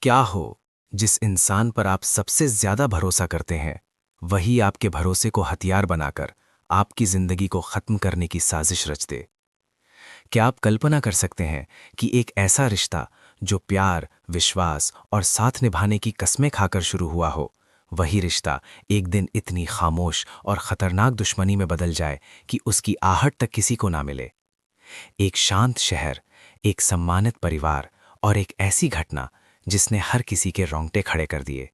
क्या हो जिस इंसान पर आप सबसे ज्यादा भरोसा करते हैं वही आपके भरोसे को हथियार बनाकर आपकी जिंदगी को खत्म करने की साजिश रच दे। क्या आप कल्पना कर सकते हैं कि एक ऐसा रिश्ता जो प्यार, विश्वास और साथ निभाने की कस्में खाकर शुरू हुआ हो, वही रिश्ता एक दिन इतनी खामोश और खतरनाक दुश्मनी में बदल जाए कि उसकी आहट तक किसी को ना मिले। एक शांत शहर, एक सम्मानित परिवार और एक ऐसी घटना जिसने हर किसी के रोंगटे खड़े कर दिए।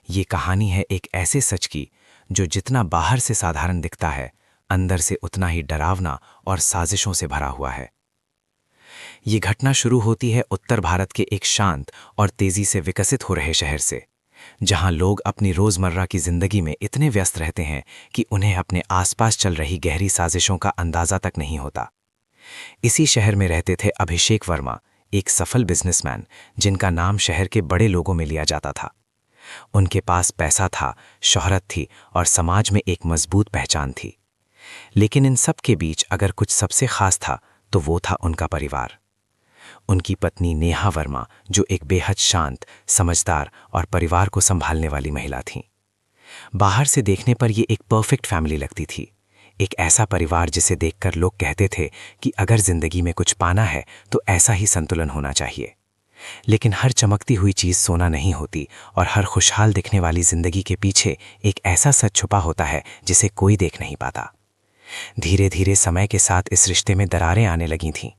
ये कहानी है एक ऐसे सच की जो जितना बाहर से साधारण दिखता है, अंदर से उतना ही डरावना और साजिशों से भरा हुआ है। ये घटना शुरू होती है उत्तर भारत के एक शांत और तेजी से विकसित हो रहे शहर से, जहां लोग अपनी रोजमर्रा की जिंदगी में इतने व्यस्त रहते हैं कि उन्हें अपने आसपास चल रही गहरी साजिशों का अंदाजा तक नहीं होता। इसी शहर में रहते थे अभिषेक वर्मा, एक सफल बिजनेसमैन जिनका नाम शहर के बड़े लोगों में लिया जाता था। उनके पास पैसा था, शोहरत थी और समाज में एक मजबूत पहचान थी। लेकिन इन सब के बीच अगर कुछ सबसे खास था तो वो था उनका परिवार। उनकी पत्नी नेहा वर्मा, जो एक बेहद शांत, समझदार और परिवार को संभालने वाली महिला थीं। बाहर से देखने पर ये एक परफेक्ट फैमिली लगती थी, एक ऐसा परिवार जिसे देखकर लोग कहते थे कि अगर जिंदगी में कुछ पाना है तो ऐसा ही संतुलन होना चाहिए। लेकिन हर चमकती हुई चीज सोना नहीं होती और हर खुशहाल दिखने वाली जिंदगी के पीछे एक ऐसा सच छुपा होता है जिसे कोई देख नहीं पाता। धीरे धीरे समय के साथ इस रिश्ते में दरारें आने लगी थीं।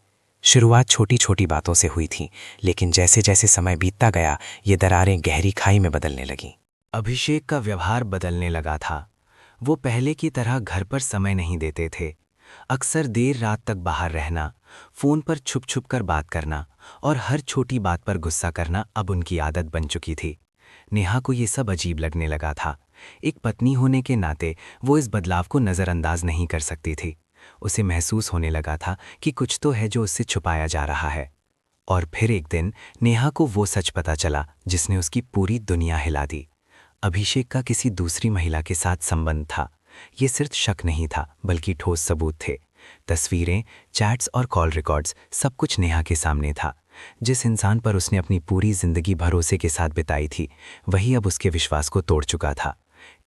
शुरुआत छोटी छोटी बातों से हुई थी, लेकिन जैसे जैसे समय बीतता गया ये दरारें गहरी खाई में बदलने लगीं। अभिषेक का व्यवहार बदलने लगा था। वो पहले की तरह घर पर समय नहीं देते थे। अक्सर देर रात तक बाहर रहना, फोन पर छुप छुप कर बात करना और हर छोटी बात पर गुस्सा करना अब उनकी आदत बन चुकी थी। नेहा को ये सब अजीब लगने लगा था। एक पत्नी होने के नाते वो इस बदलाव को नज़रअंदाज नहीं कर सकती थी। उसे महसूस होने लगा था कि कुछ तो है जो उससे छुपाया जा रहा है। और फिर एक दिन नेहा को वो सच पता चला जिसने उसकी पूरी दुनिया हिला दी। अभिषेक का किसी दूसरी महिला के साथ संबंध था। ये सिर्फ शक नहीं था, बल्कि ठोस सबूत थे। तस्वीरें, चैट्स और कॉल रिकॉर्ड्स, सब कुछ नेहा के सामने था। जिस इंसान पर उसने अपनी पूरी जिंदगी भरोसे के साथ बिताई थी, वही अब उसके विश्वास को तोड़ चुका था।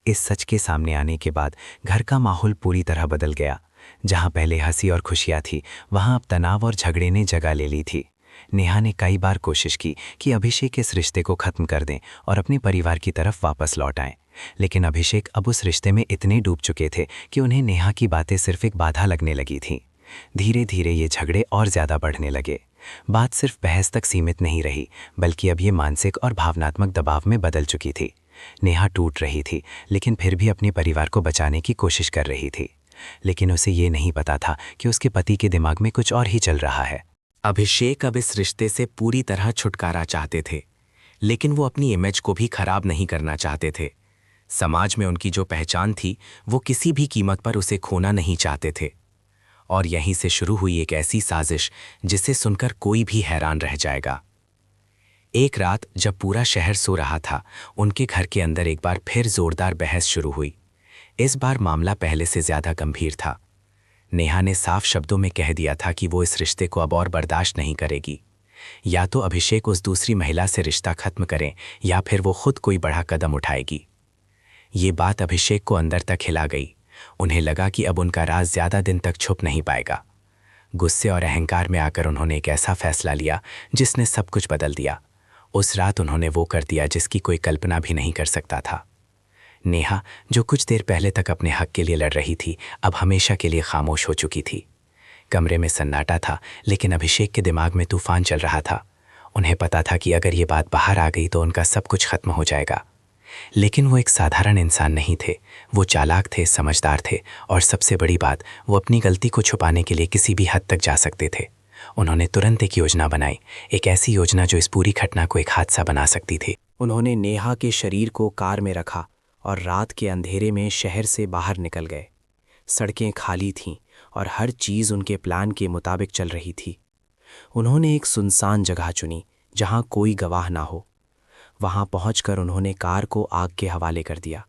इस सच के सामने आने के बाद घर का माहौल पूरी तरह बदल गया। जहां पहले हंसी और खुशियां थी, वहां अब तनाव और झगड़े ने जगह ले ली थी। नेहा ने कई बार कोशिश की कि अभिषेक इस रिश्ते को खत्म कर दें और अपने परिवार की तरफ वापस लौट आएं। लेकिन अभिषेक अब उस रिश्ते में इतने डूब चुके थे कि उन्हें नेहा की बातें सिर्फ एक बाधा लगने लगी थीं। धीरे धीरे ये झगड़े और ज्यादा बढ़ने लगे। बात सिर्फ बहस तक सीमित नहीं रही, बल्कि अब ये मानसिक और भावनात्मक दबाव में बदल चुकी थी। नेहा टूट रही थी, लेकिन फिर भी अपने परिवार को बचाने की कोशिश कर रही थी। लेकिन उसे ये नहीं पता था कि उसके पति के दिमाग में कुछ और ही चल रहा है। अभिषेक अब इस रिश्ते से पूरी तरह छुटकारा चाहते थे, लेकिन वो अपनी इमेज को भी खराब नहीं करना चाहते थे। समाज में उनकी जो पहचान थी, वो किसी भी कीमत पर उसे खोना नहीं चाहते थे। और यहीं से शुरू हुई एक ऐसी साजिश जिसे सुनकर कोई भी हैरान रह जाएगा। एक रात जब पूरा शहर सो रहा था, उनके घर के अंदर एक बार फिर जोरदार बहस शुरू हुई। इस बार मामला पहले से ज्यादा गंभीर था। नेहा ने साफ शब्दों में कह दिया था कि वो इस रिश्ते को अब और बर्दाश्त नहीं करेगी। या तो अभिषेक उस दूसरी महिला से रिश्ता खत्म करें या फिर वो खुद कोई बड़ा कदम उठाएगी। ये बात अभिषेक को अंदर तक हिला गई। उन्हें लगा कि अब उनका राज ज्यादा दिन तक छुप नहीं पाएगा। गुस्से और अहंकार में आकर उन्होंने एक ऐसा फैसला लिया जिसने सब कुछ बदल दिया। उस रात उन्होंने वो कर दिया जिसकी कोई कल्पना भी नहीं कर सकता था। नेहा, जो कुछ देर पहले तक अपने हक के लिए लड़ रही थी, अब हमेशा के लिए खामोश हो चुकी थी। कमरे में सन्नाटा था, लेकिन अभिषेक के दिमाग में तूफान चल रहा था। उन्हें पता था कि अगर ये बात बाहर आ गई तो उनका सब कुछ खत्म हो जाएगा। लेकिन वो एक साधारण इंसान नहीं थे। वो चालाक थे, समझदार थे और सबसे बड़ी बात, वो अपनी गलती को छुपाने के लिए किसी भी हद तक जा सकते थे। उन्होंने तुरंत एक योजना बनाई, एक ऐसी योजना जो इस पूरी घटना को एक हादसा बना सकती थी। उन्होंने नेहा के शरीर को कार में रखा और रात के अंधेरे में शहर से बाहर निकल गए। सड़कें खाली थीं और हर चीज़ उनके प्लान के मुताबिक चल रही थी। उन्होंने एक सुनसान जगह चुनी जहां कोई गवाह ना हो। वहां पहुंचकर उन्होंने कार को आग के हवाले कर दिया।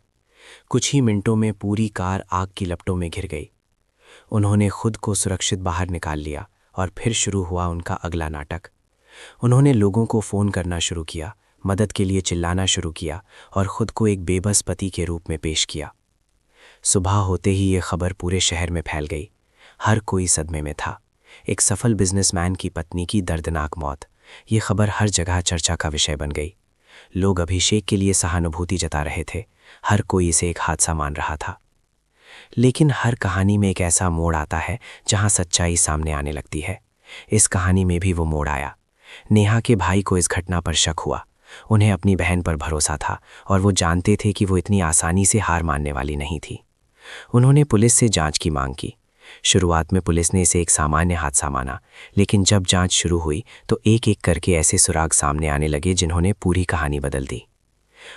कुछ ही मिनटों में पूरी कार आग की लपटों में घिर गई। उन्होंने खुद को सुरक्षित बाहर निकाल लिया और फिर शुरू हुआ उनका अगला नाटक। उन्होंने लोगों को फ़ोन करना शुरू किया, मदद के लिए चिल्लाना शुरू किया और खुद को एक बेबस पति के रूप में पेश किया। सुबह होते ही ये खबर पूरे शहर में फैल गई। हर कोई सदमे में था। एक सफल बिजनेसमैन की पत्नी की दर्दनाक मौत, ये खबर हर जगह चर्चा का विषय बन गई। लोग अभिषेक के लिए सहानुभूति जता रहे थे। हर कोई इसे एक हादसा मान रहा था। लेकिन हर कहानी में एक ऐसा मोड़ आता है जहां सच्चाई सामने आने लगती है। इस कहानी में भी वो मोड़ आया। नेहा के भाई को इस घटना पर शक हुआ। उन्हें अपनी बहन पर भरोसा था और वो जानते थे कि वो इतनी आसानी से हार मानने वाली नहीं थी। उन्होंने पुलिस से जांच की मांग की। शुरुआत में पुलिस ने इसे एक सामान्य हादसा माना, लेकिन जब जांच शुरू हुई तो एक एक करके ऐसे सुराग सामने आने लगे जिन्होंने पूरी कहानी बदल दी।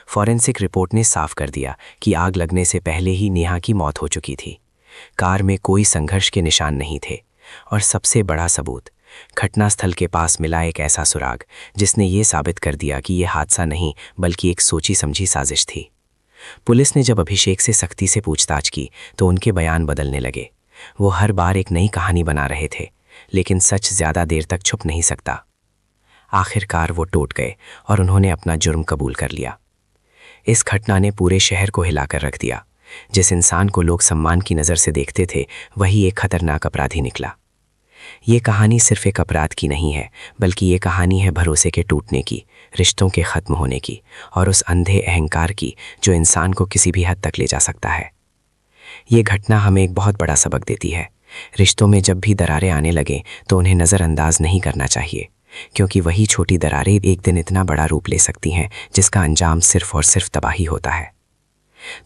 फॉरेंसिक रिपोर्ट ने साफ कर दिया कि आग लगने से पहले ही नेहा की मौत हो चुकी थी। कार में कोई संघर्ष के निशान नहीं थे और सबसे बड़ा सबूत, घटनास्थल के पास मिला एक ऐसा सुराग जिसने ये साबित कर दिया कि यह हादसा नहीं बल्कि एक सोची समझी साजिश थी। पुलिस ने जब अभिषेक से सख्ती से पूछताछ की तो उनके बयान बदलने लगे। वो हर बार एक नई कहानी बना रहे थे, लेकिन सच ज्यादा देर तक छुप नहीं सकता। आखिरकार वो टूट गए और उन्होंने अपना जुर्म कबूल कर लिया। इस घटना ने पूरे शहर को हिलाकर रख दिया। जिस इंसान को लोग सम्मान की नज़र से देखते थे, वही एक खतरनाक अपराधी निकला। ये कहानी सिर्फ एक अपराध की नहीं है, बल्कि ये कहानी है भरोसे के टूटने की, रिश्तों के ख़त्म होने की और उस अंधे अहंकार की जो इंसान को किसी भी हद तक ले जा सकता है। ये घटना हमें एक बहुत बड़ा सबक देती है। रिश्तों में जब भी दरारें आने लगें तो उन्हें नज़रअंदाज नहीं करना चाहिए, क्योंकि वही छोटी दरारें एक दिन इतना बड़ा रूप ले सकती हैं जिसका अंजाम सिर्फ और सिर्फ तबाही होता है।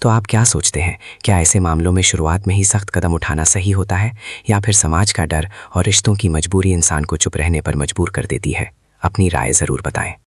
तो आप क्या सोचते हैं, क्या ऐसे मामलों में शुरुआत में ही सख्त कदम उठाना सही होता है, या फिर समाज का डर और रिश्तों की मजबूरी इंसान को चुप रहने पर मजबूर कर देती है? अपनी राय ज़रूर बताएं।